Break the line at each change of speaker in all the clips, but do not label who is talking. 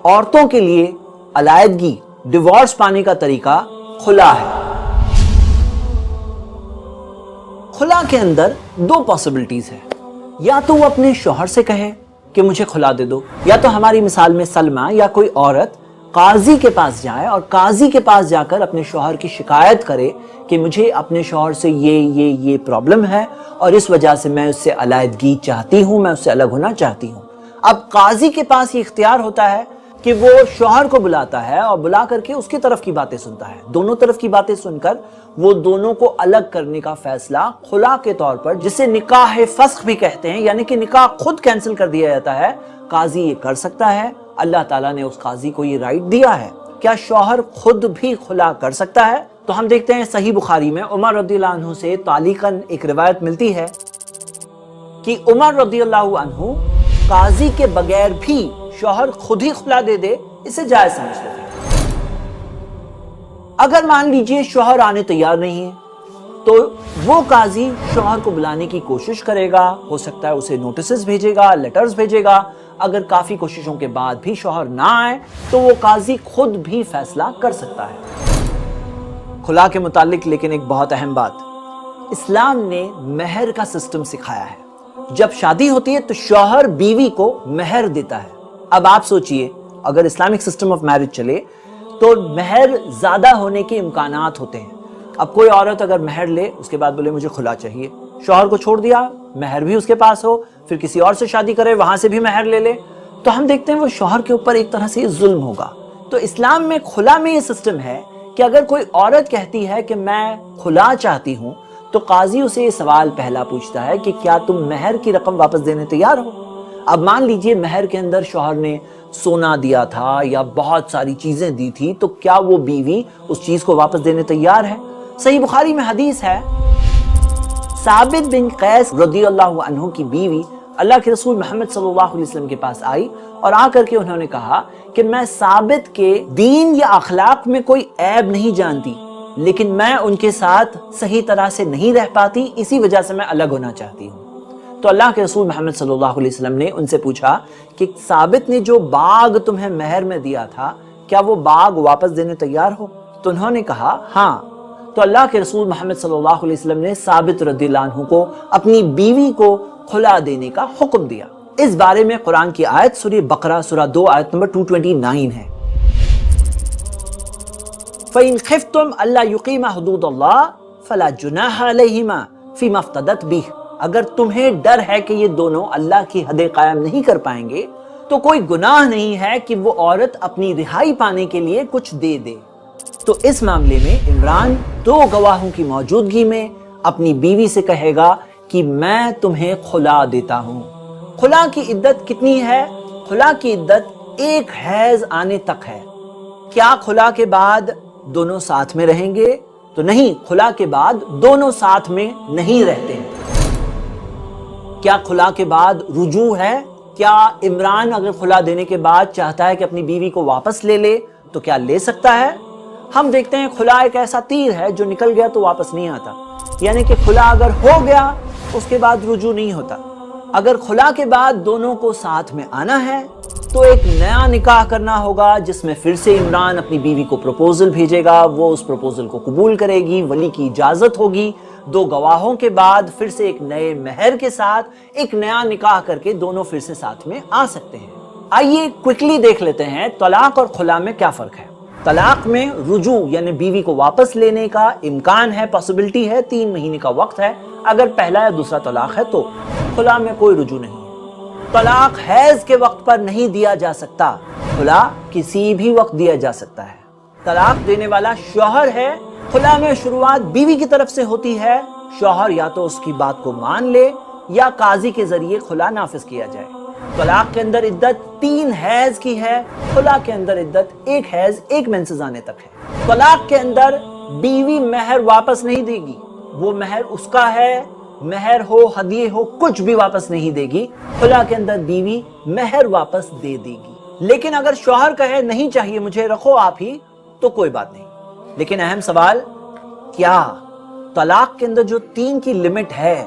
عورتوں کے لیے علیحدگی ڈیورس پانے کا طریقہ خلا ہے۔ خلا کے اندر دو پاسبلٹیز ہیں، یا تو وہ اپنے شوہر سے کہے کہ مجھے خلا دے دو، یا تو ہماری مثال میں سلمہ یا کوئی عورت قاضی کے پاس جائے اور قاضی کے پاس جا کر اپنے شوہر کی شکایت کرے کہ مجھے اپنے شوہر سے یہ پرابلم ہے اور اس وجہ سے میں اس سے علیحدگی چاہتی ہوں، میں اس سے الگ ہونا چاہتی ہوں۔ اب قاضی کے پاس یہ اختیار ہوتا ہے کہ وہ شوہر کو بلاتا ہے اور بلا کر کے اس کی طرف کی باتیں سنتا ہے، دونوں طرف کی باتیں سن کر وہ دونوں کو الگ کرنے کا فیصلہ خلا کے طور پر، جسے نکاح فسخ بھی کہتے ہیں، یعنی کہ نکاح خود کینسل کر دیا جاتا ہے، قاضی یہ کر سکتا ہے۔ اللہ تعالیٰ نے اس قاضی کو یہ رائٹ دیا ہے۔ کیا شوہر خود بھی خلا کر سکتا ہے؟ تو ہم دیکھتے ہیں صحیح بخاری میں عمر رضی اللہ عنہ سے تعلیقاً ایک روایت ملتی ہے کہ عمر رضی اللہ عنہ قاضی کے بغیر بھی شوہر خود ہی خلا دے دے اسے جائز سمجھتے تھے۔ اگر مان لیجئے شوہر آنے تیار نہیں ہے تو وہ قاضی شوہر کو بلانے کی کوشش کرے گا، ہو سکتا ہے اسے نوٹسز بھیجے گا، لیٹرز بھیجے گا۔ اگر کافی کوششوں کے بعد بھی شوہر نہ آئے تو وہ قاضی خود بھی فیصلہ کر سکتا ہے۔ خلا کے متعلق لیکن ایک بہت اہم بات، اسلام نے مہر کا سسٹم سکھایا ہے۔ جب شادی ہوتی ہے تو شوہر بیوی کو مہر دیتا ہے۔ اب آپ سوچئے اگر اسلامک سسٹم آف میرج چلے تو مہر زیادہ ہونے کے امکانات ہوتے ہیں۔ اب کوئی عورت اگر مہر لے اس کے بعد بولے مجھے خلا چاہیے، شوہر کو چھوڑ دیا، مہر بھی اس کے پاس ہو، پھر کسی اور سے شادی کرے وہاں سے بھی مہر لے لے، تو ہم دیکھتے ہیں وہ شوہر کے اوپر ایک طرح سے ظلم ہوگا۔ تو اسلام میں خلا میں یہ سسٹم ہے کہ اگر کوئی عورت کہتی ہے کہ میں خلا چاہتی ہوں تو قاضی اسے یہ سوال پہلا پوچھتا ہے کہ کیا تم مہر کی رقم واپس دینے تیار ہو؟ اب مان لیجئے مہر کے اندر شوہر نے سونا دیا تھا یا بہت ساری چیزیں دی تھی، تو کیا وہ بیوی اس چیز کو واپس دینے تیار ہے؟ صحیح بخاری میں حدیث ہے، ثابت بن قیس رضی اللہ عنہ کی بیوی اللہ کے رسول محمد صلی اللہ علیہ وسلم کے پاس آئی اور آ کر کے انہوں نے کہا کہ میں ثابت کے دین یا اخلاق میں کوئی عیب نہیں جانتی، لیکن میں ان کے ساتھ صحیح طرح سے نہیں رہ پاتی، اسی وجہ سے میں الگ ہونا چاہتی ہوں۔ تو اللہ کے رسول محمد صلی اللہ علیہ وسلم نے ان سے پوچھا کہ ثابت نے جو باغ تمہیں مہر میں دیا تھا کیا وہ باغ واپس دینے تیار ہو؟ تو انہوں نے کہا ہاں۔ تو اللہ کے رسول محمد صلی اللہ علیہ وسلم نے ثابت رضی اللہ عنہ کو اپنی بیوی کو خلا دینے کا حکم دیا۔ اس بارے میں قرآن کی آیت سورہ بقرہ سورہ 2 آیت نمبر 229 ہے، فَإِنْ خِفْتُمْ أَلَّا يُقِيمَ حُدُودَ اللَّهِ فَلَا جُنَاحَ عَلَيْهِمَا فِي مَا افْتَدَتْ بِهِ۔ اگر تمہیں ڈر ہے کہ یہ دونوں اللہ کی حدیں قائم نہیں کر پائیں گے تو کوئی گناہ نہیں ہے کہ وہ عورت اپنی رہائی پانے کے لیے کچھ دے دے۔ تو اس معاملے میں عمران 2 گواہوں کی موجودگی میں اپنی بیوی سے کہے گا کہ میں تمہیں خلا دیتا ہوں۔ خلا کی عدت کتنی ہے؟ خلا کی عدت 1 حیض آنے تک ہے۔ کیا خلا کے بعد دونوں ساتھ میں رہیں گے؟ تو نہیں، خلا کے بعد دونوں ساتھ میں نہیں رہتے ہیں۔ کیا خلا کے بعد رجوع ہے؟ کیا عمران اگر خلا دینے کے بعد چاہتا ہے کہ اپنی بیوی کو واپس لے لے تو کیا لے سکتا ہے؟ ہم دیکھتے ہیں خلا ایک ایسا تیر ہے جو نکل گیا تو واپس نہیں آتا، یعنی کہ خلا اگر ہو گیا اس کے بعد رجوع نہیں ہوتا۔ اگر خلا کے بعد دونوں کو ساتھ میں آنا ہے تو ایک نیا نکاح کرنا ہوگا، جس میں پھر سے عمران اپنی بیوی کو پروپوزل بھیجے گا، وہ اس پروپوزل کو قبول کرے گی، ولی کی اجازت ہوگی، 2 گواہوں کے بعد پھر سے ایک نئے مہر کے ساتھ ایک نیا نکاح کر کے دونوں پھر سے ساتھ میں آ سکتے ہیں۔ آئیے کوئکلی دیکھ لیتے ہیں طلاق اور خلا میں کیا فرق ہے۔ طلاق میں رجوع یعنی بیوی کو واپس لینے کا امکان ہے، پاسبلٹی ہے، 3 مہینے کا وقت ہے اگر پہلا یا دوسرا طلاق ہے تو۔ خلا میں کوئی رجوع نہیں ہے۔ طلاق حیض کے وقت پر نہیں دیا جا سکتا، خلا کسی بھی وقت دیا جا سکتا ہے۔ طلاق دینے والا شوہر ہے، خلا میں شروعات بیوی کی طرف سے ہوتی ہے، شوہر یا تو اس کی بات کو مان لے یا قاضی کے ذریعے خلا نافذ کیا جائے۔ طلاق کے اندر عدت 3 حیض کی ہے، خلا کے اندر عدت 1 حیض 1 مینسز آنے تک ہے۔ طلاق کے اندر بیوی مہر واپس نہیں دے گی، وہ مہر اس کا ہے، مہر ہو ہدیے ہو کچھ بھی واپس نہیں دے گی۔ خلا کے اندر بیوی مہر واپس دے دے گی، لیکن اگر شوہر کہے نہیں چاہیے مجھے، رکھو آپ ہی، تو کوئی بات نہیں۔ لیکن اہم سوال، کیا طلاق کے اندر جو 3 کی لمٹ ہے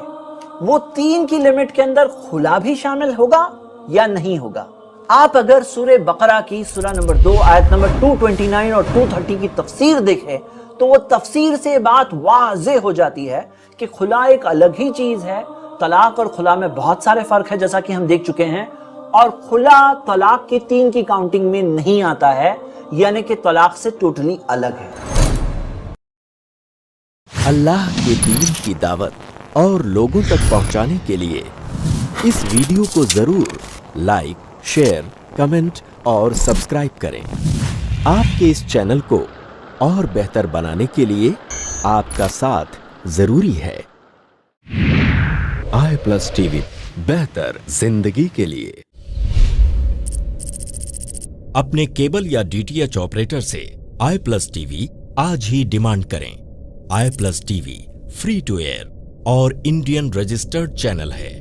وہ 3 کی لمٹ کے اندر خلا بھی شامل ہوگا یا نہیں ہوگا؟ آپ اگر سورہ بقرہ کی سورہ نمبر 2 آیت نمبر 229 اور 230 کی تفسیر دیکھیں تو وہ تفسیر سے بات واضح ہو جاتی ہے کہ خلا ایک الگ ہی چیز ہے. طلاق اور خلا میں بہت سارے فرق ہے جیسا کہ ہم دیکھ چکے ہیں, اور خلا طلاق کی 3 کی کاؤنٹنگ میں نہیں آتا ہے, یعنی کہ طلاق سے ٹوٹلی الگ ہے.
اللہ کے دین کی دعوت اور لوگوں تک پہنچانے کے لیے اس ویڈیو کو ضرور لائک، شیئر، کمنٹ اور سبسکرائب کریں. آپ کے اس چینل کو اور بہتر بنانے کے لیے آپ کا ساتھ ضروری ہے. i+ TV، بہتر زندگی کے لیے. اپنے کیبل یا DTH آپریٹر سے i+ TV آج ہی ڈیمانڈ کریں. i+ TV free to air اور انڈین رجسٹرڈ چینل ہے.